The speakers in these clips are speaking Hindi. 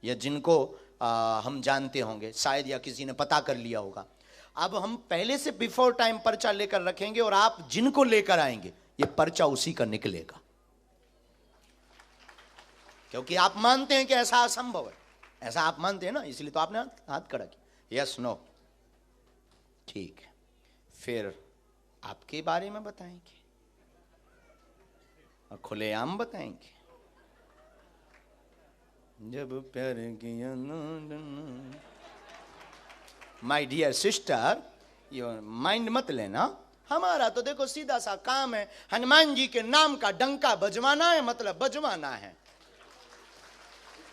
या जिनको हम जानते होंगे शायद, या किसी ने पता कर लिया होगा। अब हम पहले से बिफोर टाइम पर्चा लेकर रखेंगे और आप जिनको लेकर आएंगे ये पर्चा उसी का निकलेगा, क्योंकि आप मानते हैं कि ऐसा असंभव है। ऐसा आप मानते हैं ना, इसलिए तो आपने हाथ खड़ा किया। यस नो, ठीक है। फिर आपके बारे में बताएंगे और खुलेआम बताएंगे। जब प्यार किया माय डियर सिस्टर, ये माइंड मत लेना। हमारा तो देखो सीधा सा काम है, हनुमान जी के नाम का डंका बजवाना है, मतलब बजवाना है।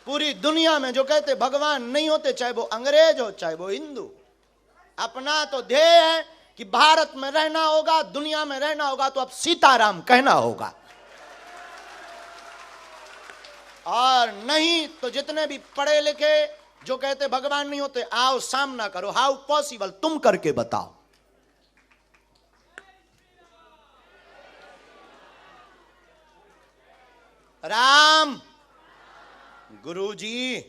पूरी दुनिया में जो कहते भगवान नहीं होते, चाहे वो अंग्रेज हो चाहे वो हिंदू, अपना तो ध्येय है कि भारत में रहना होगा, दुनिया में रहना होगा, तो अब सीताराम कहना होगा। और नहीं तो जितने भी पढ़े लिखे जो कहते भगवान नहीं होते, आओ सामना करो। हाउ पॉसिबल, तुम करके बताओ। राम, गुरुजी,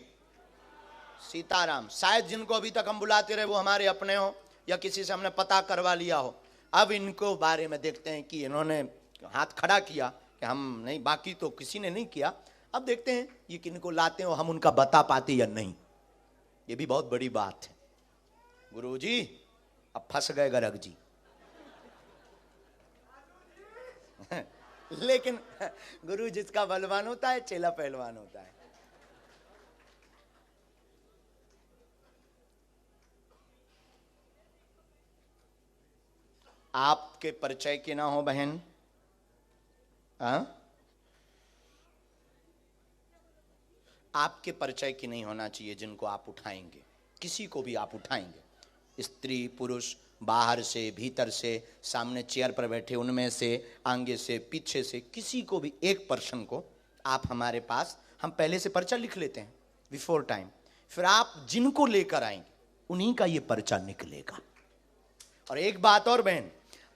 सीताराम। शायद जिनको अभी तक हम बुलाते रहे वो हमारे अपने हो या किसी से हमने पता करवा लिया हो। अब इनको बारे में देखते हैं कि इन्होंने हाथ खड़ा किया कि हम नहीं, बाकी तो किसी ने नहीं किया। अब देखते हैं ये किनको लाते हो, हम उनका बता पाते या नहीं, ये भी बहुत बड़ी बात है। गुरुजी अब फंस गए गर्ग जी। लेकिन गुरु जिसका बलवान होता है चेला पहलवान होता है। आपके परिचय के ना हो बहन, आपके परिचय की नहीं होना चाहिए जिनको आप उठाएंगे। किसी को भी आप उठाएंगे, स्त्री पुरुष, बाहर से भीतर से, सामने चेयर पर बैठे उनमें से, आगे से पीछे से, किसी को भी एक पर्सन को आप हमारे पास, हम पहले से पर्चा लिख लेते हैं बिफोर टाइम। फिर आप जिनको लेकर आएंगे उन्हीं का ये पर्चा निकलेगा। और एक बात और बहन,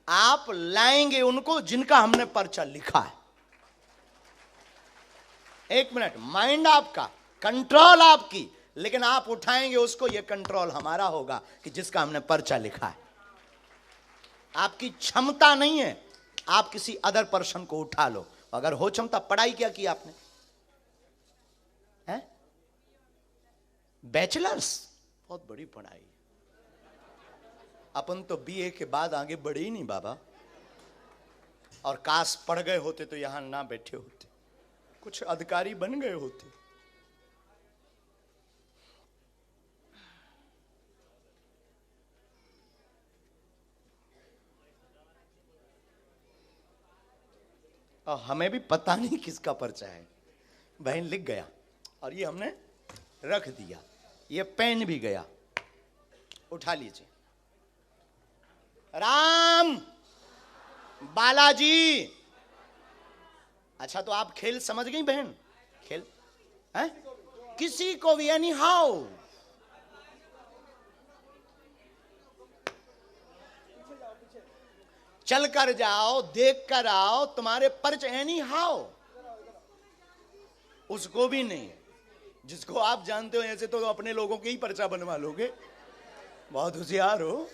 आप लाएंगे उनको जिनका हमने पर्चा लिखा है। एक मिनट, माइंड आपका, कंट्रोल आपकी, लेकिन आप उठाएंगे उसको, यह कंट्रोल हमारा होगा कि जिसका हमने पर्चा लिखा है। आपकी क्षमता नहीं है, आप किसी अदर पर्सन को उठा लो। अगर हो क्षमता, पढ़ाई क्या की आपने? है बैचलर्स, बहुत बड़ी पढ़ाई। अपन तो बीए के बाद आगे बढ़े ही नहीं बाबा। और काश पढ़ गए होते तो यहां ना बैठे होते, कुछ अधिकारी बन गए होते। और हमें भी पता नहीं किसका पर्चा है। बहन लिख गया और ये हमने रख दिया, ये पेन भी गया। उठा लीजिए। राम, बालाजी। अच्छा तो आप खेल समझ गई बहन? खेल है किसी को भी, एनी हाउ। चल कर जाओ, देख कर आओ, तुम्हारे पर्च एनी हाउ। उसको भी नहीं, जिसको आप जानते हो ऐसे तो अपने लोगों के ही पर्चा बनवा लोगे। बहुत होशियार हो।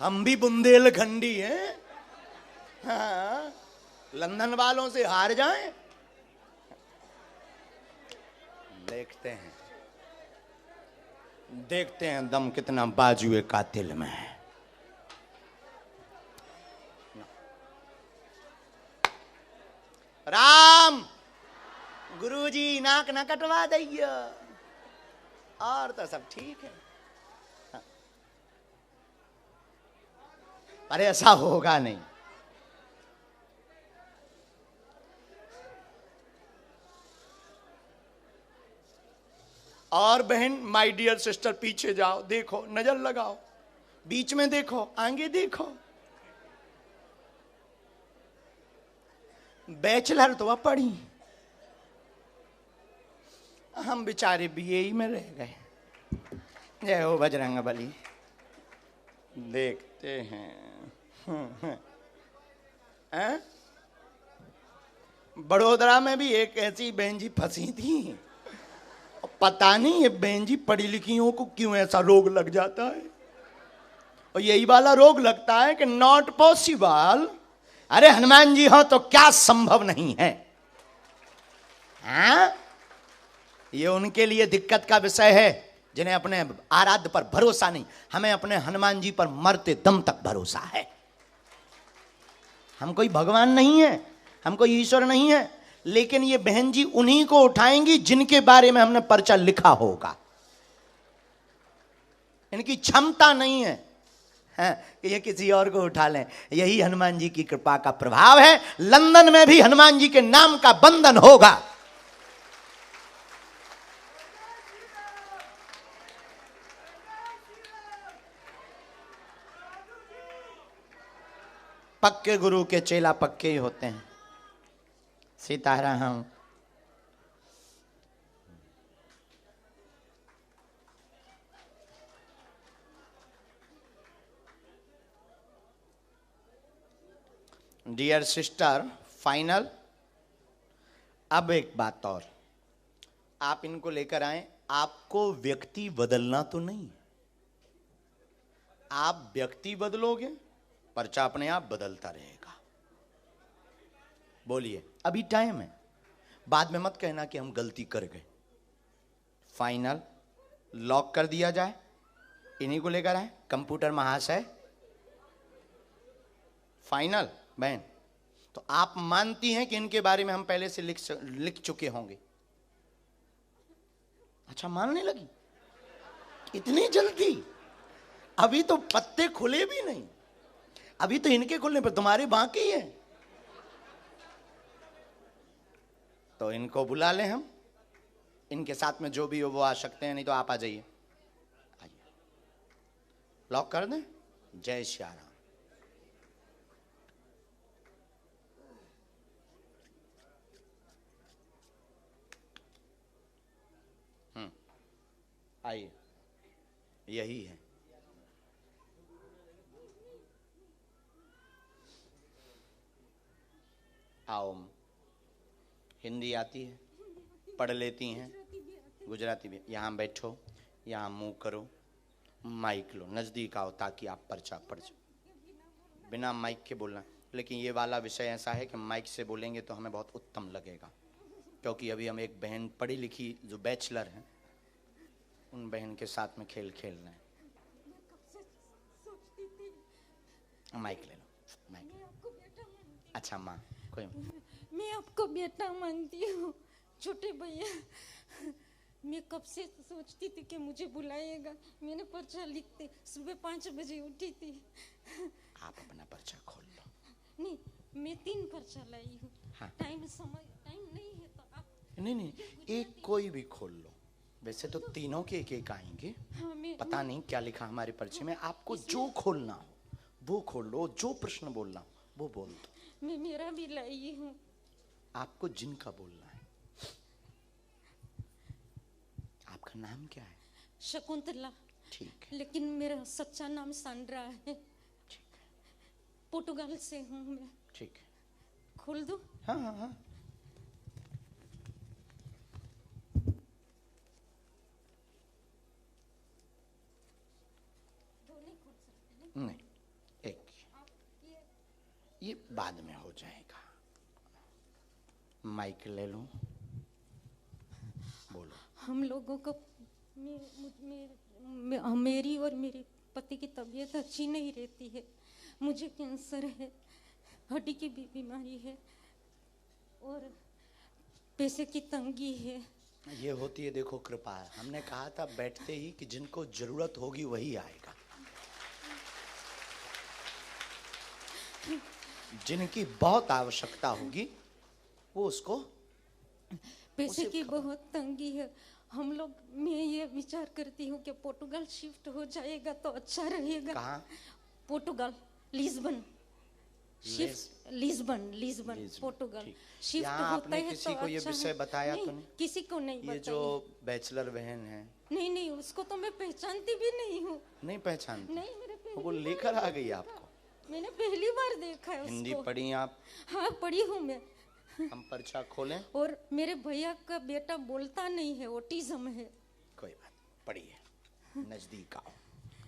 हम भी बुंदेलखंडी हैं। हाँ, लंदन वालों से हार जाएं। देखते हैं, देखते हैं दम कितना बाजुए कातिल में है। राम, गुरुजी नाक ना कटवा दइए, और तो सब ठीक है। अरे ऐसा होगा नहीं। और बहन, माय डियर सिस्टर, पीछे जाओ, देखो, नजर लगाओ, बीच में देखो, आगे देखो। बैचलर तो पढ़ी, हम बेचारे बीए में रह गए। जय हो बजरंग बली। देखते हैं। बड़ोदरा में भी एक ऐसी बहन जी फंसी थी, पता नहीं ये बहन जी पढ़ी लिखियों को क्यों ऐसा रोग लग जाता है, और यही वाला रोग लगता है कि नॉट पॉसिबल। अरे हनुमान जी हो तो क्या संभव नहीं है? हाँ? ये उनके लिए दिक्कत का विषय है जिन्हें अपने आराध्य पर भरोसा नहीं। हमें अपने हनुमान जी पर मरते दम तक भरोसा है। हम कोई भगवान नहीं है, हम कोई ईश्वर नहीं है, लेकिन ये बहन जी उन्हीं को उठाएंगी जिनके बारे में हमने पर्चा लिखा होगा। इनकी क्षमता नहीं है कि ये किसी और को उठा लें। यही हनुमान जी की कृपा का प्रभाव है। लंदन में भी हनुमान जी के नाम का बंधन होगा। पक्के गुरु के चेला पक्के ही होते हैं। सीताराम। Dear sister, final. अब एक बात और, आप इनको लेकर आए, आपको व्यक्ति बदलना तो नहीं। आप व्यक्ति बदलोगे, पर्चा अपने आप बदलता रहेगा। बोलिए, अभी टाइम है, बाद में मत कहना कि हम गलती कर गए। फाइनल लॉक कर दिया जाए, इन्हीं को लेकर आए कंप्यूटर महाशय। फाइनल बहन, तो आप मानती हैं कि इनके बारे में हम पहले से लिख चुके होंगे? अच्छा, मानने लगी इतनी जल्दी? अभी तो पत्ते खुले भी नहीं, अभी तो इनके खुलने पर तुम्हारे बाकी है। तो इनको बुला लें हम, इनके साथ में जो भी हो वो आ सकते हैं, नहीं तो आप आ जाइए। आइए, लॉक कर दें। जय श्री राम। आइए, यही है। आओ, हिंदी आती है, पढ़ लेती हैं, गुजराती भी। यहाँ बैठो, यहाँ मुंह करो, माइक लो, नज़दीक आओ ताकि आप पर्चा पढ़ जाओ। बिना माइक के बोलना, लेकिन ये वाला विषय ऐसा है कि माइक से बोलेंगे तो हमें बहुत उत्तम लगेगा, क्योंकि अभी हम एक बहन पढ़ी लिखी जो बैचलर हैं, उन बहन के साथ में खेल रहे हैं। माइक ले लो, माइक। अच्छा माँ, कोई मैं आपको बेटा मानती हूँ छोटे भैया। मैं कब से सोचती थी कि मुझे बुलाएगा। मैंने पर्चा लिखते सुबह 5 बजे उठी थी। आप अपना पर्चा खोल लो। नहीं, मैं 3 पर्चा लाई हूँ। हाँ। टाइम नहीं है तो आप नहीं, एक कोई भी खोल लो। वैसे तो तीनों के एक आएंगे। हाँ, पता नहीं क्या लिखा हमारे पर्चे में। आपको जो खोलना हो वो खोल लो, जो प्रश्न बोलना हो वो बोल दो। मैं मेरा भी लाई हूँ। आपको जिनका बोलना है। आपका नाम क्या है? शकुंतला। ठीक है। लेकिन मेरा सच्चा नाम सांड्रा है। ठीक है। पोर्टुगाल से हूँ मैं। ठीक है। खोल दो? हाँ हाँ हाँ। नहीं, एक ये बाद में हो जाएगा। माइक ले लो, बोलो। हम लोगों को मेरी और मेरे पति की तबीयत अच्छी नहीं रहती है। मुझे कैंसर है, हड्डी की भी बीमारी है और पैसे की तंगी है। ये होती है, देखो कृपा है। हमने कहा था बैठते ही कि जिनको जरूरत होगी वही आएगा। जिनकी बहुत आवश्यकता होगी वो उसको पैसे की बहुत तंगी है। हम लोग, मैं ये विचार करती हूँ कि पोर्टुगाल शिफ्ट हो जाएगा तो अच्छा रहेगा। कहाँ? पोर्टुगाल, लिस्बन। शिफ्ट लिस्बन पोर्टुगाल शिफ्ट होता है किसी तो को ये अच्छा विषय है। बताया नहीं, तो नहीं? किसी को नहीं ये बताया। जो बैचलर बहन है, नहीं, उसको तो मैं पहचानती भी नहीं हूँ। नहीं पहचानती? नहीं, मेरे वो लेकर आ गई आपको? मैंने पहली बार देखा है हिंदी उसको। पढ़ी आप? हाँ, पढ़ी हूँ मैं। हम पर्चा खोलें? और मेरे भैया का बेटा बोलता नहीं है, ऑटिज्म है। कोई बात नहीं, पढ़िए, नजदीक आओ।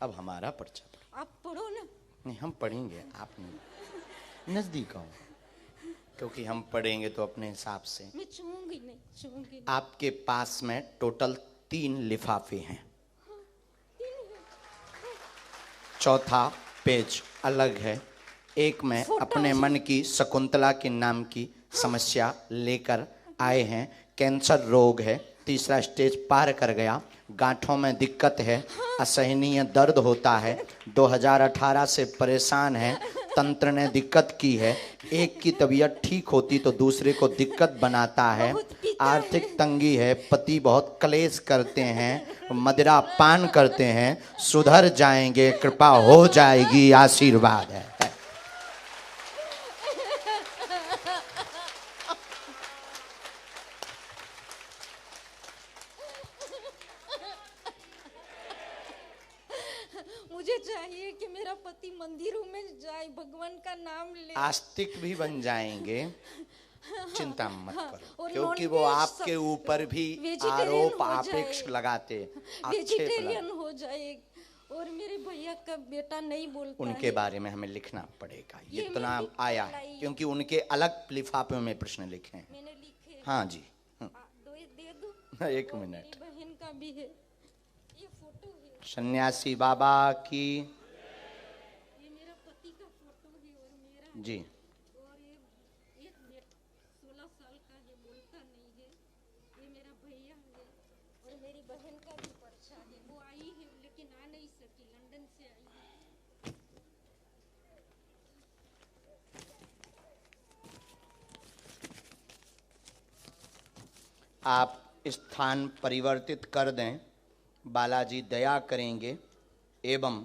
अब हमारा पर्चा पढ़ो। आप पढ़ो ना। नहीं, हम पढ़ेंगे, आप नहीं, नजदीक आओ, क्योंकि हम पढ़ेंगे तो अपने हिसाब से। मैं छूंगी नहीं। आपके पास में टोटल 3 लिफाफे हैं। चौथा पेज अलग है। एक में अपने मन की शकुंतला के नाम की समस्या लेकर आए हैं। कैंसर रोग है, तीसरा स्टेज पार कर गया, गांठों में दिक्कत है, असहनीय दर्द होता है, 2018 से परेशान है, तंत्र ने दिक्कत की है, एक की तबीयत ठीक होती तो दूसरे को दिक्कत बनाता है, आर्थिक तंगी है, पति बहुत क्लेश करते हैं, मदिरा पान करते हैं, सुधर जाएंगे, कृपा हो जाएगी, आशीर्वाद है। मुझे चाहिए कि मेरा पति मंदिरों में जाए, भगवान का नाम ले। आस्तिक भी बन जाएंगे, चिंता मत करो, और क्योंकि वो आपके ऊपर भी आरोप आपेक्ष लगाते, वेजिटेरियन हो जाए। और मेरे भैया का बेटा नहीं बोलता उनके है। बारे में हमें लिखना पड़ेगा, ये इतना मैंने आया है, क्योंकि उनके अलग लिफाफे में प्रश्न लिखे हैं। मैंने लिखे। हाँ जी, दे दो। एक और मिनट। मेरी बहन का भी है, ये फोटो है। सन्यासी बाबा की ये मेरा पति का फोटो है और मेरा जी। और ये 16 साल का है, बोलता नहीं है। ये मेरा भैया है और मेरी बहन का भी पर्चा है। वो आई है लेकिन आ नहीं सकी, लंदन से आई है। आप स्थान परिवर्तित कर दें, बालाजी दया करेंगे एवं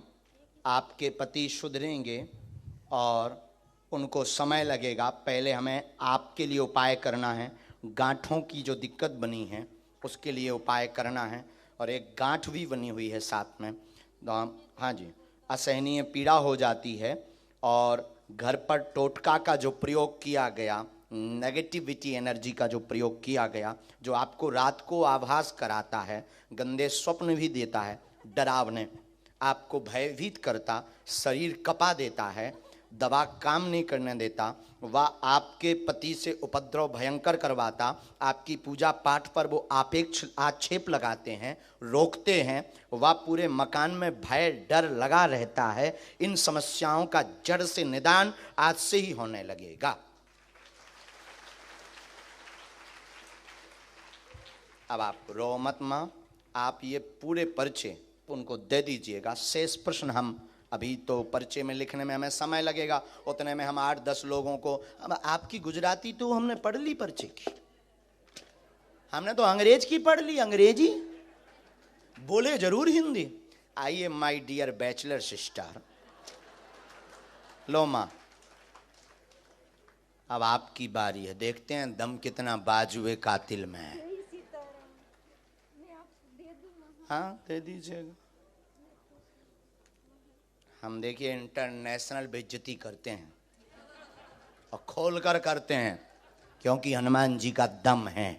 आपके पति सुधरेंगे और उनको समय लगेगा। पहले हमें आपके लिए उपाय करना है, गांठों की जो दिक्कत बनी है उसके लिए उपाय करना है, और एक गांठ भी बनी हुई है साथ में। हाँ जी, असहनीय पीड़ा हो जाती है और घर पर टोटका का जो प्रयोग किया गया, नेगेटिविटी एनर्जी का जो प्रयोग किया गया, जो आपको रात को आभास कराता है, गंदे स्वप्न भी देता है, डरावने, आपको भयभीत करता, शरीर कपा देता है, दवा काम नहीं करने देता, वह आपके पति से उपद्रव भयंकर करवाता, आपकी पूजा पाठ पर वो आपेक्ष आक्षेप लगाते हैं, रोकते हैं, वह पूरे मकान में भय डर लगा रहता है। इन समस्याओं का जड़ से निदान आज से ही होने लगेगा। अब आप रो मत मां, आप ये पूरे पर्चे उनको दे दीजिएगा। शेष प्रश्न हम अभी तो पर्चे में लिखने में हमें समय लगेगा, उतने में हम 8-10 लोगों को। अब आपकी गुजराती तो हमने पढ़ ली पर्चे की, हमने तो अंग्रेज की पढ़ ली, अंग्रेजी बोले जरूर हिंदी। आइए माय डियर बैचलर सिस्टर, लो मां, अब आपकी बारी है, देखते हैं दम कितना बाजुए कातिल में है। हाँ दे दीजिएगा। हम देखिए इंटरनेशनल बेइज्जती करते हैं और खोल कर करते हैं, क्योंकि हनुमान जी का दम है।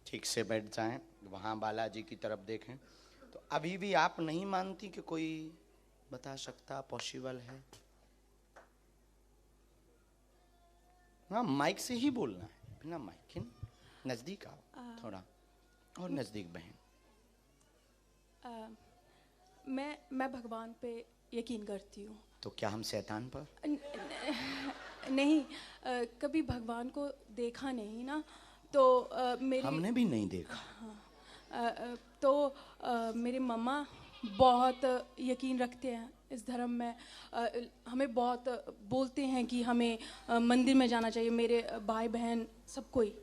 ठीक से बैठ जाएं, वहाँ बालाजी की तरफ देखें। तो अभी भी आप नहीं मानती कि कोई बता सकता पॉसिबल है? हाँ माइक से ही बोलना है, बिना माइक के। नज़दीक आओ थोड़ा और नज़दीक बहन। मैं भगवान पे यकीन करती हूँ। तो क्या हम शैतान पर? नहीं, कभी भगवान को देखा नहीं ना, तो मेरी हमने भी नहीं देखा। तो मेरे मम्मा बहुत यकीन रखते हैं इस धर्म में। हमें बहुत बोलते हैं कि हमें मंदिर में जाना चाहिए, मेरे भाई बहन सब कोई।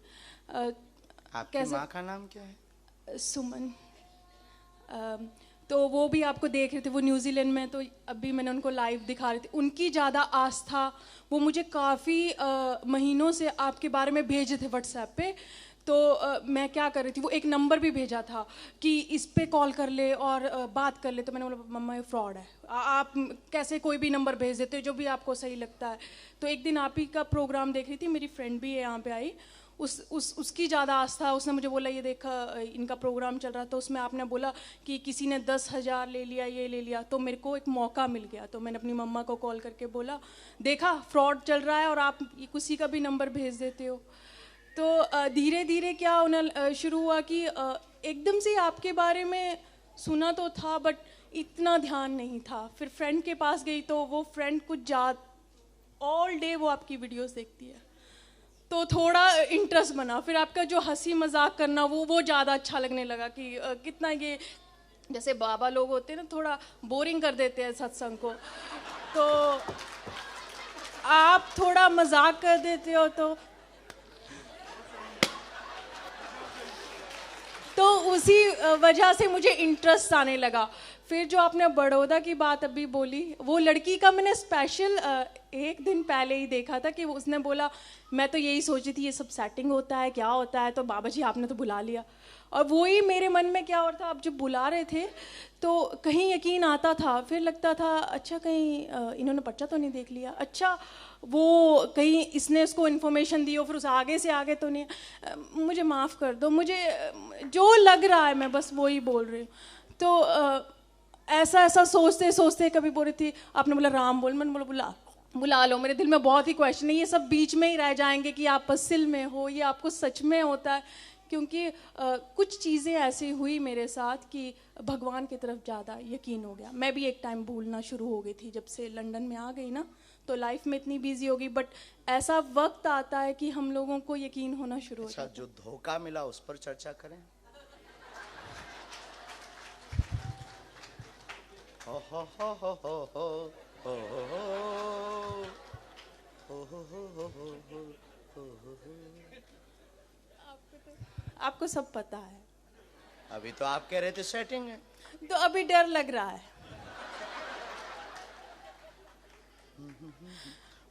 आपकी कैसे? माँ का नाम क्या है? सुमन। तो वो भी आपको देख रहे थे, वो न्यूजीलैंड में, तो अभी मैंने उनको लाइव दिखा रही थी। उनकी ज़्यादा आस्था, वो मुझे काफ़ी महीनों से आपके बारे में भेजे थे व्हाट्सएप पे। तो मैं क्या कर रही थी, वो एक नंबर भी भेजा था कि इस पे कॉल कर ले और बात कर ले। तो मैंने बोला मम्मा ये फ्रॉड है, आप कैसे कोई भी नंबर भेज देते हो जो भी आपको सही लगता है। तो एक दिन आप ही का प्रोग्राम देख रही थी, मेरी फ्रेंड भी है यहाँ पे आई, उसकी ज़्यादा आस्था। उसने मुझे बोला ये देखा इनका प्रोग्राम चल रहा, तो उसमें आपने बोला कि किसी ने 10,000 ले लिया, ये ले लिया। तो मेरे को एक मौका मिल गया, तो मैंने अपनी मम्मा को कॉल करके बोला देखा फ्रॉड चल रहा है और आप किसी का भी नंबर भेज देते हो। तो धीरे धीरे क्या उन्हें शुरू हुआ कि एकदम से आपके बारे में सुना तो था बट इतना ध्यान नहीं था। फिर फ्रेंड के पास गई तो वो फ्रेंड कुछ ऑल डे वो आपकी वीडियोस देखती है, तो थोड़ा इंटरेस्ट बना। फिर आपका जो हंसी मजाक करना वो ज़्यादा अच्छा लगने लगा कि कितना ये जैसे बाबा लोग होते हैं ना, थोड़ा बोरिंग कर देते हैं सत्संग को, तो आप थोड़ा मजाक कर देते हो तो उसी वजह से मुझे इंटरेस्ट आने लगा। फिर जो आपने बड़ौदा की बात अभी बोली, वो लड़की का मैंने स्पेशल एक दिन पहले ही देखा था कि उसने बोला मैं तो यही सोची थी ये सब सेटिंग होता है, क्या होता है, तो बाबा जी आपने तो बुला लिया। और वही मेरे मन में क्या हो रहा था, आप जब बुला रहे थे तो कहीं यकीन आता था, फिर लगता था अच्छा कहीं इन्होंने पर्चा तो नहीं देख लिया, अच्छा वो कहीं इसने उसको इन्फॉर्मेशन दी हो, फिर उस आगे से आगे तो नहीं। मुझे माफ़ कर दो, मुझे जो लग रहा है मैं बस वही बोल रही हूँ। तो ऐसा सोचते सोचते कभी बोल रही थी, आपने बोला राम बोल, मैंने बोला बुला लो। मेरे दिल में बहुत ही क्वेश्चन है, ये सब बीच में ही रह जाएंगे कि आप पसिल में हो, ये आपको सच में होता है, क्योंकि कुछ चीज़ें ऐसी हुई मेरे साथ कि भगवान की तरफ ज़्यादा यकीन हो गया। मैं भी एक टाइम भूलना शुरू हो गई थी, जब से लंदन में आ गई ना तो लाइफ में इतनी बिजी हो गई, बट ऐसा वक्त आता है कि हम लोगों को यकीन होना शुरू हो जाता है। जो धोखा मिला उस पर चर्चा करें। हो हो हो हो हो हो हो आपको सब पता है। अभी तो आप कह रहे थे सेटिंग है, तो अभी डर लग रहा है।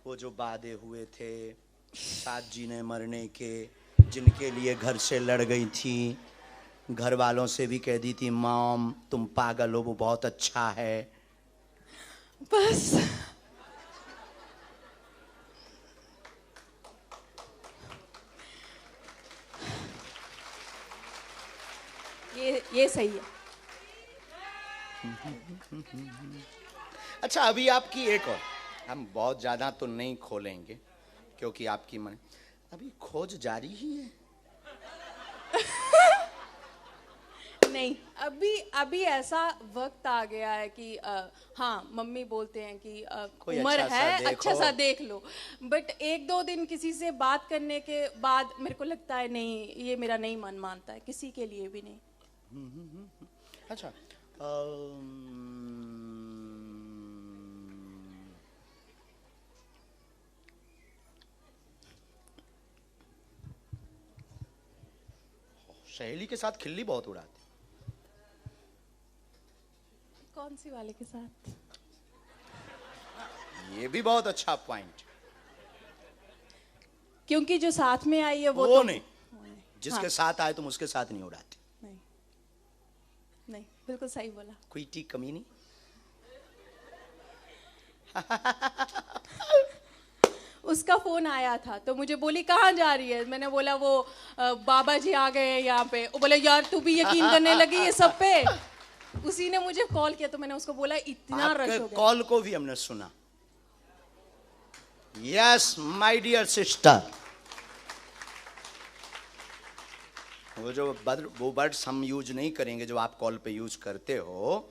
वो जो वादे हुए थे साथ जीने मरने के, जिनके लिए घर से लड़ गई थी, घर वालों से भी कह दी थी मॉम तुम पागल हो, वो बहुत अच्छा है, बस ये सही है। अच्छा अभी आपकी एक और, हम बहुत ज्यादा तो नहीं खोलेंगे क्योंकि आपकी मन, अभी खोज जारी ही है। नहीं, अभी ऐसा वक्त आ गया है कि हाँ मम्मी बोलते हैं कि उम्र है अच्छा सा देख लो, बट 1-2 दिन किसी से बात करने के बाद मेरे को लगता है नहीं, ये मेरा नहीं मन मानता है, किसी के लिए भी नहीं। अच्छा सहेली के साथ खिल्ली बहुत उड़ाती। कौन सी वाले के साथ? ये भी बहुत अच्छा पॉइंट, क्योंकि जो साथ में आई है वो तो नहीं, जिसके हाँ। साथ आए तुम उसके साथ नहीं उड़ाती। नहीं बिल्कुल सही बोला। कोई टीक कमी नहीं। उसका फोन आया था तो मुझे बोली कहाँ जा रही है, मैंने बोला वो बाबा जी आ गए हैं यहाँ पे। वो बोले यार तू भी यकीन करने लगी ये सब पे। उसी ने मुझे कॉल किया तो मैंने उसको बोला इतना रश हो गया। कॉल को भी हमने सुना। यस माय डियर सिस्टर, वो वर्ड्स हम यूज नहीं करेंगे जो आप कॉल पे यूज करते हो,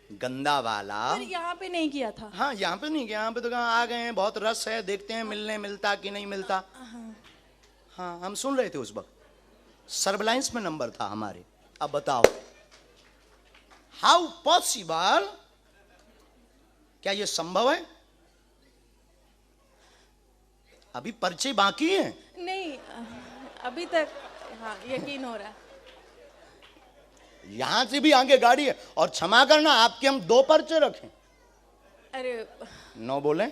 गंदा वाला। यहाँ पे नहीं किया था। हाँ यहाँ पे नहीं किया, यहाँ पे तो कहाँ आ गए हैं, बहुत रस है, देखते हैं मिलने मिलता कि नहीं मिलता। हाँ हम सुन रहे थे उस वक्त, सर्वलाइंस में नंबर था हमारे। अब बताओ हाउ पॉसिबल, क्या ये संभव है? अभी पर्चे बाकी हैं। नहीं अभी तक हाँ यकीन हो रहा है। यहां से भी आगे गाड़ी है। और क्षमा करना, आपके हम 2 पर्चे रखें। अरे 9 बोले,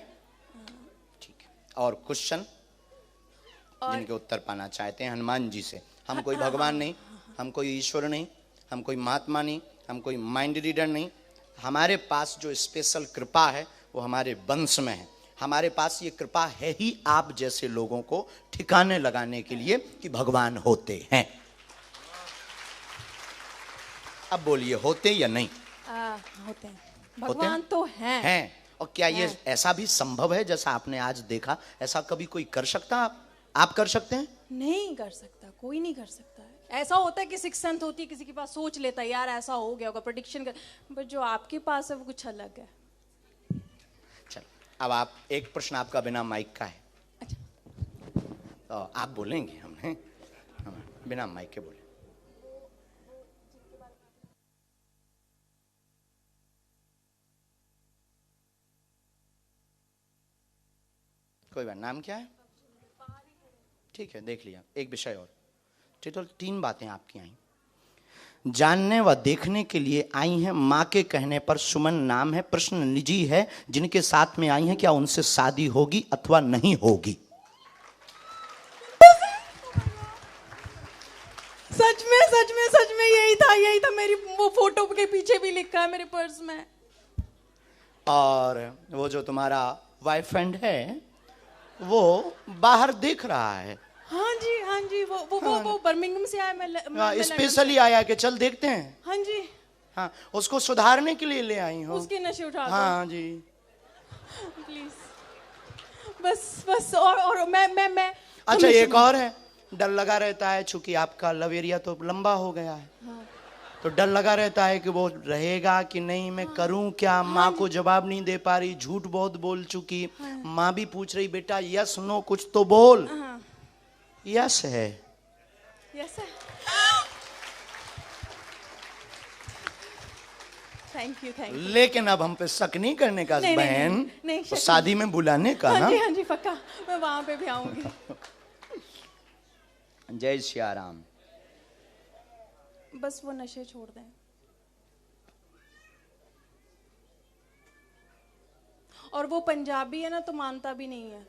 ठीक है। और क्वेश्चन जिनके उत्तर पाना चाहते हैं हनुमान जी से। हम कोई भगवान नहीं, हम कोई ईश्वर नहीं, हम कोई महात्मा नहीं, हम कोई माइंड रीडर नहीं। हमारे पास जो स्पेशल कृपा है वो हमारे वंश में है। हमारे पास ये कृपा है ही आप जैसे लोगों को ठिकाने लगाने के लिए कि भगवान होते हैं। अब बोलिए, होते या नहीं? होते हैं, भगवान तो हैं। और क्या ये ऐसा भी संभव है जैसा आपने आज देखा? ऐसा कभी कोई कर सकता? आप कर सकते हैं? नहीं कर सकता, कोई नहीं कर सकता है। ऐसा होता है कि सिक्स सेंथ होती है, किसी के पास सोच लेता है यार ऐसा हो गया होगा, प्रेडिक्शन कर, बट जो आपके पास है वो कुछ अलग है। चल, अब आप एक प्रश्न आपका बिना माइक का है। अच्छा, तो आप बोलेंगे, हमने बिना माइक के बोले। कोई बात, नाम क्या है? ठीक है, देख लिया। एक विषय और, टोटल 3 बातें आपकी आई। जानने व देखने के लिए आई हैं। माँ के कहने पर सुमन नाम है। प्रश्न निजी है। जिनके साथ में आई हैं, क्या उनसे शादी होगी अथवा नहीं होगी? सच में यही था। मेरी वो फोटो के पीछे भी लिखा है मेरे पर्स में। और वो जो तुम्हारा बॉयफ्रेंड है वो बाहर देख रहा है। हाँ जी, वो बर्मिंघम से आया। मैं स्पेशली आया कि चल देखते हैं। हाँ जी, हाँ, उसको सुधारने के लिए ले आई हो। उसके नशे उठा दो। हाँ जी, प्लीज, बस और मैं अच्छा एक और है। डर लगा रहता है, चूंकि आपका लव एरिया तो लंबा हो गया है। हाँ। तो डर लगा रहता है कि वो रहेगा कि नहीं, मैं करूं क्या? माँ को जवाब नहीं दे पा रही, झूठ बहुत बोल चुकी। माँ भी पूछ रही, बेटा यस नो कुछ तो बोल। यस है। यस है। Thank you. लेकिन अब हम पे शक नहीं करने का बहन, नहीं, तो शादी में बुलाने का ना। हाँ जी पक्का, मैं वहां पे भी आऊंगी। जय श्री राम। बस वो नशे छोड़ दें। और वो पंजाबी है ना, तो मानता भी नहीं है।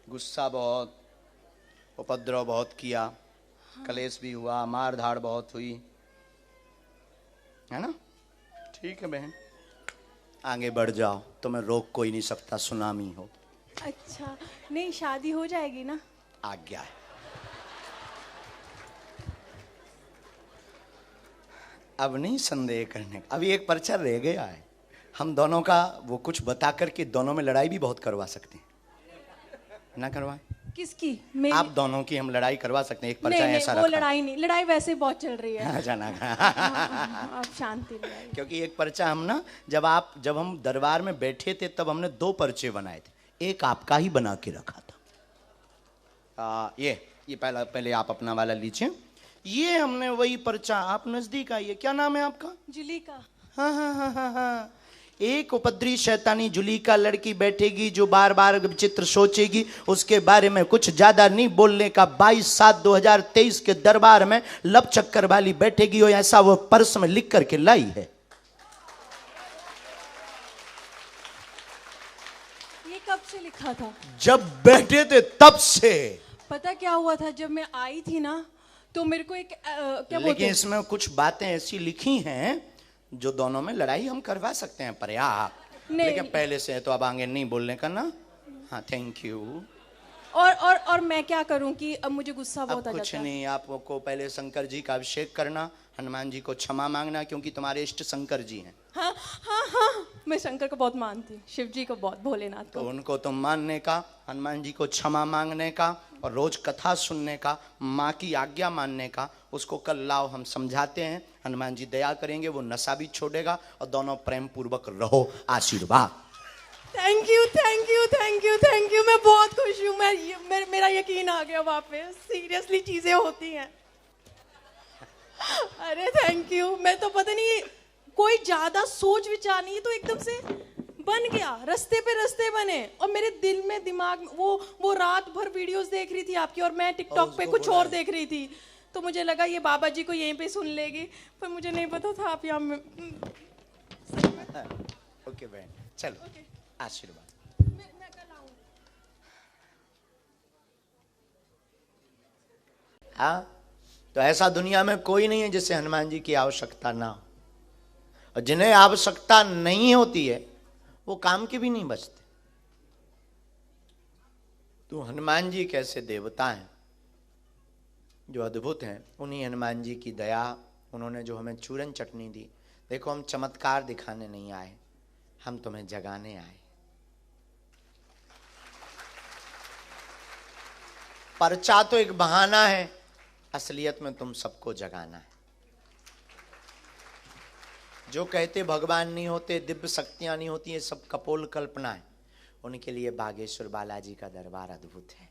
गुस्सा बहुत, उपद्रव बहुत किया। हाँ। कलेश भी हुआ, मार धाड़ बहुत हुई, है ना? ठीक है बहन, आगे बढ़ जाओ, तुम्हें रोक कोई नहीं सकता, सुनामी हो। अच्छा, नहीं शादी हो जाएगी ना? आज्ञा है। अब नहीं संदेह करने, अभी एक पर्चा रह गया है। हम दोनों का वो कुछ बता करके दोनों में लड़ाई भी बहुत करवा सकते हैं। ना करवाएं? किसकी? आप दोनों की हम लड़ाई करवा सकते हैं। एक पर्चा ऐसा रखा। वो लड़ाई नहीं, लड़ाई वैसे बहुत चल रही है। अच्छा ना। आप शांति रहिए। क्योंकि एक पर्चा हम ना, जब हम दरबार में बैठे थे तब हमने 2 पर्चे बनाए थे। एक आपका ही बना के रखा था। ये पहले आप अपना वाला लीजिए। ये हमने वही पर्चा, आप नजदीक आइए। क्या नाम है आपका? जुलीका। हाँ। एक उपद्री शैतानी जुलीका लड़की बैठेगी जो बार बार विचित्र सोचेगी, उसके बारे में कुछ ज्यादा नहीं बोलने का। 22/7/2023 के दरबार में लब चक्कर वाली बैठेगी, और ऐसा वो पर्स में लिख करके लाई है। ये कब से लिखा था? जब बैठे थे तब से। पता क्या हुआ था, जब मैं आई थी ना तो मेरे को एक क्या बोलते लेकिन इसमें कुछ बातें ऐसी लिखी हैं जो दोनों में लड़ाई हम करवा सकते हैं पर्याप्त। लेकिन पहले से है तो अब आगे नहीं बोलने का ना। हाँ, थैंक यू। और मैं क्या करूं कि अब मुझे गुस्सा बहुत आ जाता है। कुछ नहीं, आपको पहले शंकर जी का अभिषेक करना, हनुमान जी को क्षमा मांगना, क्योंकि तुम्हारे इष्ट शंकर जी हैं। हाँ, मैं शंकर को बहुत मानती हूँ, शिव जी को बहुत, भोलेनाथ को। तो उनको तो मानने का, हनुमान जी को क्षमा मांगने का, और रोज कथा सुनने का, माँ की आज्ञा मानने का। उसको कल लाओ, हम समझाते हैं, हनुमान जी दया करेंगे, वो नशा भी छोड़ेगा और दोनों प्रेम पूर्वक रहो। आशीर्वाद। Thank you thank you thank you thank you, मैं बहुत खुश हूँ। मेरा यकीन आ गया वापस, सीरियसली चीजें होती हैं। अरे थैंक यू, मैं तो पता नहीं कोई ज्यादा सोच विचार नहीं, तो एकदम से बन गया, रास्ते पे रास्ते बने। और मेरे दिल में दिमाग में वो रात भर वीडियोस देख रही थी आपकी, और मैं टिकटॉक पे कुछ और देख रही थी, तो मुझे लगा ये बाबा जी को यहीं पे सुन लेगी, पर मुझे नहीं पता था आप यहाँ ओके बहन, चलो आशीर्वाद। मैं कल आऊंगी। हाँ, तो ऐसा दुनिया में कोई नहीं है जिसे हनुमान जी की आवश्यकता ना हो, और जिन्हें आवश्यकता नहीं होती है वो काम के भी नहीं बचते। तो हनुमान जी कैसे देवता हैं जो अद्भुत हैं, उन्हीं हनुमान जी की दया, उन्होंने जो हमें चूरन चटनी दी। देखो, हम चमत्कार दिखाने नहीं आए, हम तुम्हें जगाने आए। पर्चा तो एक बहाना है, असलियत में तुम सबको जगाना है। जो कहते भगवान नहीं होते, दिव्य शक्तियां नहीं होती, ये सब कपोल कल्पना है। उनके लिए बागेश्वर बालाजी का दरबार अद्भुत है।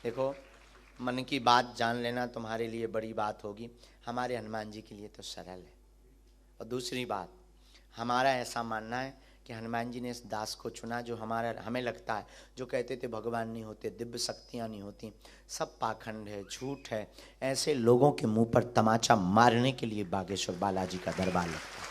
देखो, मन की बात जान लेना तुम्हारे लिए बड़ी बात होगी, हमारे हनुमान जी के लिए तो सरल है। और दूसरी बात, हमारा ऐसा मानना है कि हनुमान जी ने इस दास को चुना जो हमें लगता है, जो कहते थे भगवान नहीं होते, दिव्य शक्तियाँ नहीं होती, सब पाखंड है, झूठ है, ऐसे लोगों के मुंह पर तमाचा मारने के लिए बागेश्वर बालाजी का दरबार लगता है।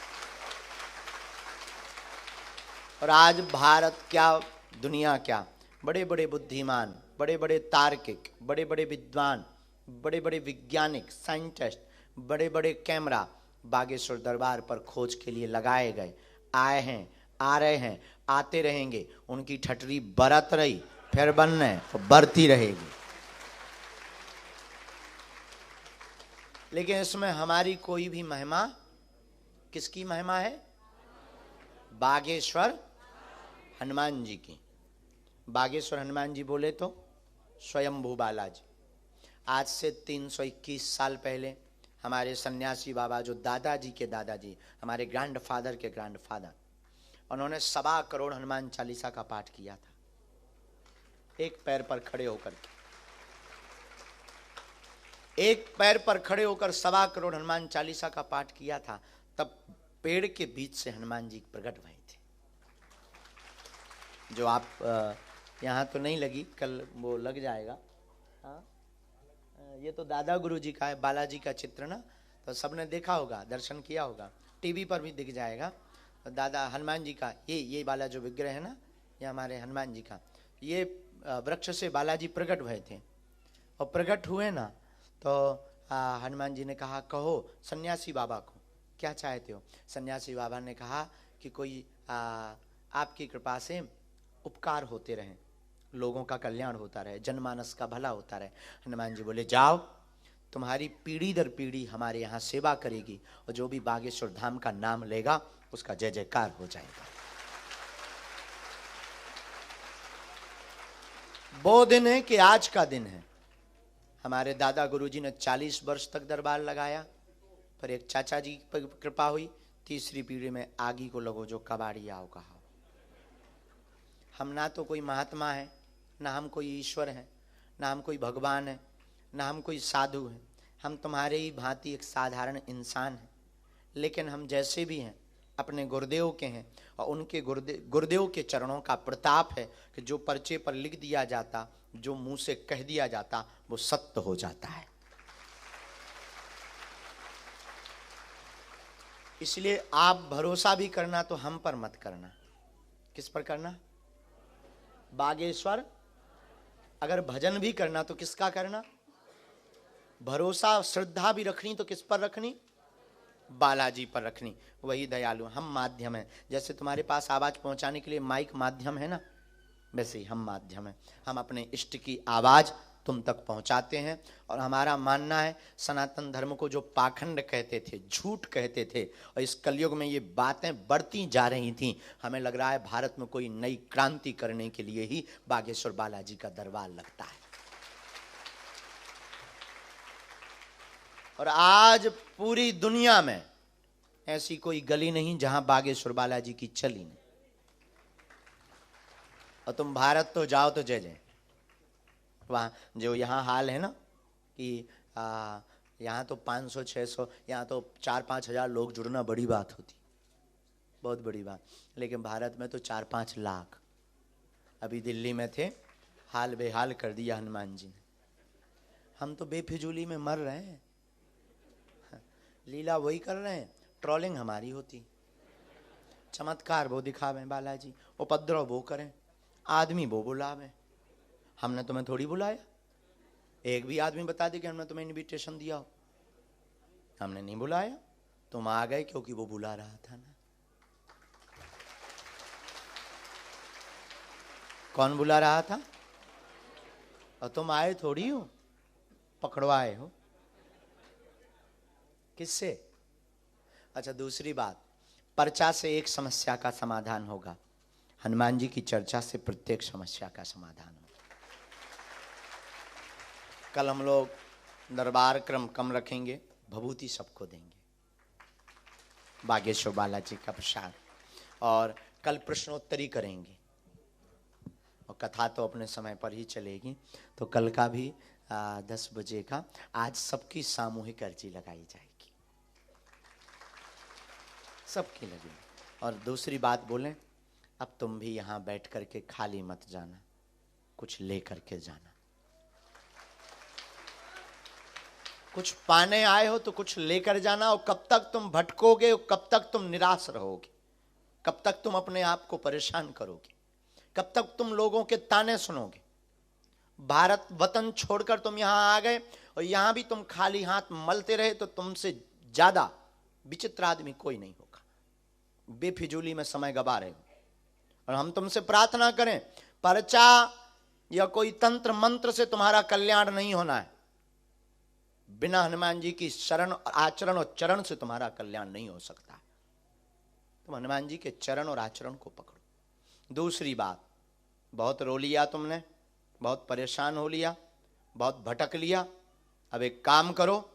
और आज भारत क्या, दुनिया क्या, बड़े बड़े बुद्धिमान, बड़े बड़े तार्किक, बड़े बड़े विद्वान, बड़े बड़े वैज्ञानिक, साइंटिस्ट, बड़े बड़े कैमरा बागेश्वर दरबार पर खोज के लिए लगाए गए, आए हैं, आ रहे हैं, आते रहेंगे। उनकी ठटरी बरत रही, फिर बनने और बढ़ती रहेगी। लेकिन इसमें हमारी कोई भी महिमा, किसकी महिमा है? बागेश्वर हनुमान जी की। बागेश्वर हनुमान जी बोले तो स्वयंभू बालाजी। आज से 321 साल पहले हमारे सन्यासी बाबा, जो दादाजी के दादाजी, हमारे ग्रैंडफादर के ग्रैंडफादर, उन्होंने 1.25 करोड़ हनुमान चालीसा का पाठ किया था, एक पैर पर खड़े होकर के। एक पैर पर खड़े होकर 1.25 करोड़ हनुमान चालीसा का पाठ किया था। तब पेड़ के बीच से हनुमान जी प्रकट हुए थे, जो आप यहाँ तो नहीं लगी, कल वो लग जाएगा। हाँ, ये तो दादा गुरु जी का है, बालाजी का चित्र ना, तो सबने देखा होगा, दर्शन किया होगा, टीवी पर भी दिख जाएगा। दादा हनुमान जी का ये वाला जो विग्रह है ना, ये हमारे हनुमान जी का, ये वृक्ष से बालाजी प्रकट हुए थे। और प्रकट हुए ना, तो हनुमान जी ने कहा, कहो सन्यासी बाबा को क्या चाहते हो। सन्यासी बाबा ने कहा कि कोई आपकी कृपा से उपकार होते रहें, लोगों का कल्याण होता रहे, जनमानस का भला होता रहे। हनुमान जी बोले, जाओ, तुम्हारी पीढ़ी दर पीढ़ी हमारे यहाँ सेवा करेगी, और जो भी बागेश्वर धाम का नाम लेगा उसका जय जयकार हो जाएगा। वो दिन है कि आज का दिन है। हमारे दादा गुरुजी ने 40 वर्ष तक दरबार लगाया, पर एक चाचा जी पर कृपा हुई, तीसरी पीढ़ी में आगी को लगो जो कबाड़ी आओ कहा। हम ना तो कोई महात्मा है, ना हम कोई ईश्वर है, ना हम कोई भगवान है, ना हम कोई साधु है। हम तुम्हारे ही भांति एक साधारण इंसान हैं, लेकिन हम जैसे भी हैं अपने गुरुदेव के हैं, और उनके गुरुदेव के चरणों का प्रताप है कि जो पर्चे पर लिख दिया जाता, जो मुंह से कह दिया जाता, वो सत्य हो जाता है। इसलिए आप भरोसा भी करना तो हम पर मत करना। किस पर करना? बागेश्वर। अगर भजन भी करना तो किसका करना? भरोसा श्रद्धा भी रखनी तो किस पर रखनी? बालाजी पर रखनी। वही दयालु। हम माध्यम हैं। जैसे तुम्हारे पास आवाज पहुंचाने के लिए माइक माध्यम है ना, वैसे ही हम माध्यम हैं। हम अपने इष्ट की आवाज तुम तक पहुंचाते हैं। और हमारा मानना है, सनातन धर्म को जो पाखंड कहते थे, झूठ कहते थे, और इस कलयुग में ये बातें बढ़ती जा रही थी, हमें लग रहा है भारत में कोई नई क्रांति करने के लिए ही बागेश्वर बालाजी का दरबार लगता है। और आज पूरी दुनिया में ऐसी कोई गली नहीं जहां बागेश्वर बालाजी की चली नहीं। और तुम भारत तो जाओ तो जय जय। वहाँ जो यहाँ हाल है ना कि यहाँ तो 500-600, यहाँ तो 4-5 हज़ार लोग जुड़ना बड़ी बात होती, बहुत बड़ी बात। लेकिन भारत में तो 4-5 लाख। अभी दिल्ली में थे, हाल बेहाल कर दिया हनुमान जी ने। हम तो बेफिजूली में मर रहे हैं, लीला वही कर रहे हैं, ट्रोलिंग हमारी होती, चमत्कार वो दिखावें बालाजी, उपद्रव वो करें, आदमी वो बुलावें। हमने तुम्हें थोड़ी बुलाया, एक भी आदमी बता दे कि हमने तुम्हें इनविटेशन दिया हो। हमने नहीं बुलाया, तुम आ गए क्योंकि वो बुला रहा था ना। कौन बुला रहा था? और तुम आए थोड़ी हो, पकड़वाए हो। किससे? अच्छा, दूसरी बात, पर्चा से एक समस्या का समाधान होगा, हनुमान जी की चर्चा से प्रत्येक समस्या का समाधान होगा। कल हम लोग दरबार क्रम कम रखेंगे, भभूति सबको देंगे, बागेश्वर बालाजी का प्रसाद, और कल प्रश्नोत्तरी करेंगे, और कथा तो अपने समय पर ही चलेगी। तो कल का भी 10 बजे का, आज सबकी सामूहिक अर्जी लगाई जाएगी, सबकी लगेगी। और दूसरी बात बोलें, अब तुम भी यहाँ बैठ करके खाली मत जाना, कुछ ले करके जाना। कुछ पाने आए हो तो कुछ लेकर जाना। और कब तक तुम भटकोगे, कब तक तुम निराश रहोगे, कब तक तुम अपने आप को परेशान करोगे, कब तक तुम लोगों के ताने सुनोगे। भारत वतन छोड़कर तुम यहां आ गए और यहां भी तुम खाली हाथ मलते रहे तो तुमसे ज्यादा विचित्र आदमी कोई नहीं होगा। बेफिजूली में समय गवा रहे हो। और हम तुमसे प्रार्थना करें, पर्चा या कोई तंत्र मंत्र से तुम्हारा कल्याण नहीं होना है। बिना हनुमान जी की शरण, आचरण और चरण से तुम्हारा कल्याण नहीं हो सकता। तुम हनुमान जी के चरण और आचरण को पकड़ो। दूसरी बात, बहुत रो लिया तुमने, बहुत परेशान हो लिया, बहुत भटक लिया। अब एक काम करो,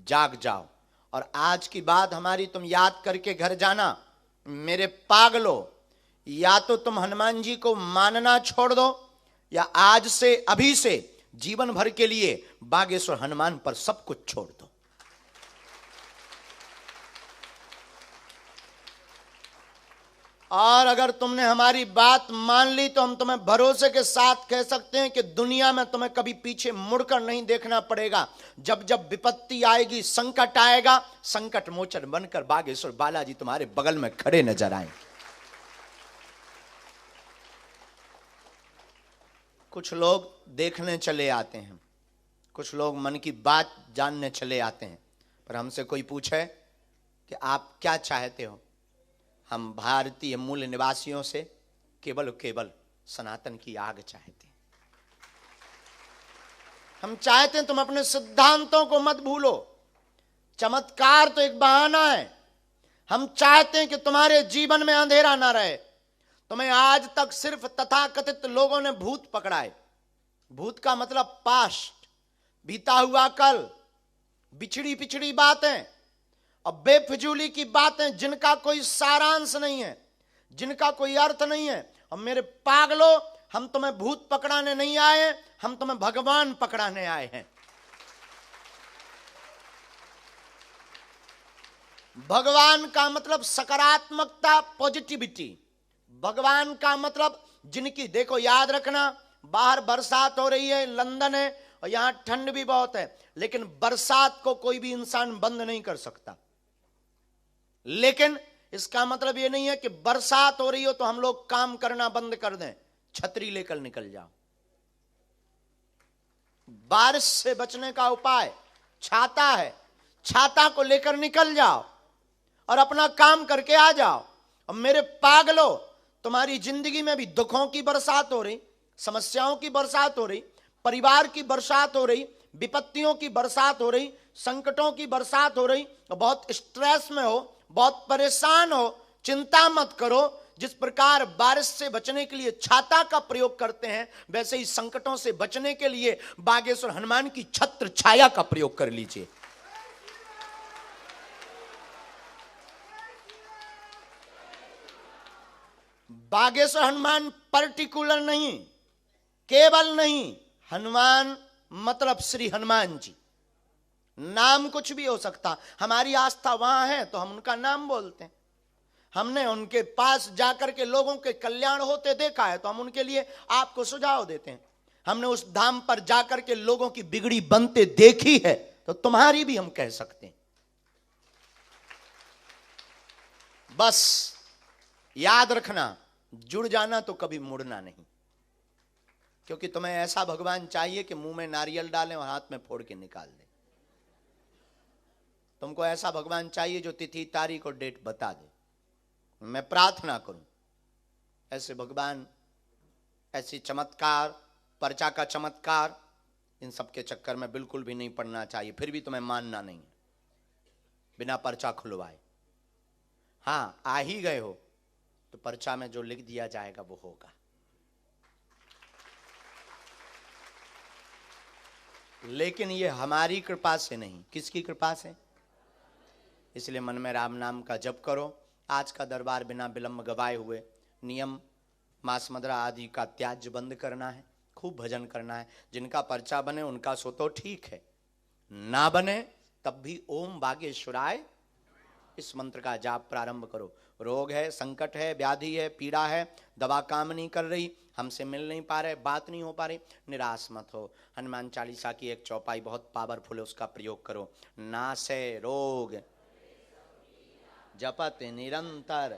जाग जाओ और आज की बात हमारी तुम याद करके घर जाना। मेरे पागलो, या तो तुम हनुमान जी को मानना छोड़ दो, या आज से, अभी से जीवन भर के लिए बागेश्वर हनुमान पर सब कुछ छोड़ दो। और अगर तुमने हमारी बात मान ली तो हम तुम्हें भरोसे के साथ कह सकते हैं कि दुनिया में तुम्हें कभी पीछे मुड़कर नहीं देखना पड़ेगा। जब जब विपत्ति आएगी, संकट आएगा, संकट मोचन बनकर बागेश्वर बालाजी तुम्हारे बगल में खड़े नजर आएंगे। कुछ लोग देखने चले आते हैं, कुछ लोग मन की बात जानने चले आते हैं, पर हमसे कोई पूछे कि आप क्या चाहते हो, हम भारतीय मूल निवासियों से केवल केवल सनातन की आग चाहते हैं। हम चाहते हैं तुम अपने सिद्धांतों को मत भूलो। चमत्कार तो एक बहाना है। हम चाहते हैं कि तुम्हारे जीवन में अंधेरा ना रहे। तुम्हें आज तक सिर्फ तथाकथित लोगों ने भूत पकड़ाए। भूत का मतलब पास्ट, बीता हुआ कल, बिछड़ी पिछड़ी बातें और बेफिजूली की बातें जिनका कोई सारांश नहीं है, जिनका कोई अर्थ नहीं है। और मेरे पागलो, हम तुम्हें भूत पकड़ाने नहीं आए, हम तुम्हें भगवान पकड़ाने आए हैं। भगवान का मतलब सकारात्मकता, पॉजिटिविटी। भगवान का मतलब जिनकी, देखो याद रखना, बाहर बरसात हो रही है, लंदन है और यहां ठंड भी बहुत है, लेकिन बरसात को कोई भी इंसान बंद नहीं कर सकता। लेकिन इसका मतलब यह नहीं है कि बरसात हो रही हो तो हम लोग काम करना बंद कर दें, छतरी लेकर निकल जाओ। बारिश से बचने का उपाय छाता है, छाता को लेकर निकल जाओ और अपना काम करके आ जाओ। और मेरे पागलो, तुम्हारी जिंदगी में भी दुखों की बरसात हो रही, समस्याओं की बरसात हो रही, परिवार की बरसात हो रही, विपत्तियों की बरसात हो रही, संकटों की बरसात हो रही, बहुत स्ट्रेस में हो, बहुत परेशान हो। चिंता मत करो। जिस प्रकार बारिश से बचने के लिए छाता का प्रयोग करते हैं, वैसे ही संकटों से बचने के लिए बागेश्वर हनुमान की छत्र छाया का प्रयोग कर लीजिए। बागेश्वर हनुमान पर्टिकुलर नहीं, केवल नहीं, हनुमान मतलब श्री हनुमान जी। नाम कुछ भी हो सकता, हमारी आस्था वहां है तो हम उनका नाम बोलते हैं। हमने उनके पास जाकर के लोगों के कल्याण होते देखा है तो हम उनके लिए आपको सुझाव देते हैं। हमने उस धाम पर जाकर के लोगों की बिगड़ी बनते देखी है तो तुम्हारी भी हम कह सकते हैं। बस याद रखना, जुड़ जाना तो कभी मुड़ना नहीं, क्योंकि तुम्हें ऐसा भगवान चाहिए कि मुंह में नारियल डालें और हाथ में फोड़ के निकाल दे। तुमको ऐसा भगवान चाहिए जो तिथि तारीख और डेट बता दे। मैं प्रार्थना करूं ऐसे भगवान, ऐसी चमत्कार, पर्चा का चमत्कार, इन सब के चक्कर में बिल्कुल भी नहीं पड़ना चाहिए। फिर भी तुम्हें मानना नहीं है बिना पर्चा खुलवाए। हाँ, आ ही गए हो तो पर्चा में जो लिख दिया जाएगा वो होगा। लेकिन ये हमारी कृपा से नहीं, किसकी कृपा से? इसलिए मन में राम नाम का जप करो। आज का दरबार बिना विलंब गवाए हुए नियम मांस मदिरा आदि का त्याज्य बंद करना है, खूब भजन करना है। जिनका पर्चा बने उनका सो तो ठीक है, ना बने तब भी ओम बागेश्वराय इस मंत्र का जाप प्रारंभ करो। रोग है, संकट है, व्याधि है, पीड़ा है, दवा काम नहीं कर रही, हमसे मिल नहीं पा रहे, बात नहीं हो पा रही, निराश मत हो। हनुमान चालीसा की एक चौपाई बहुत पावरफुल है, उसका प्रयोग करो। नासे रोग जपत निरंतर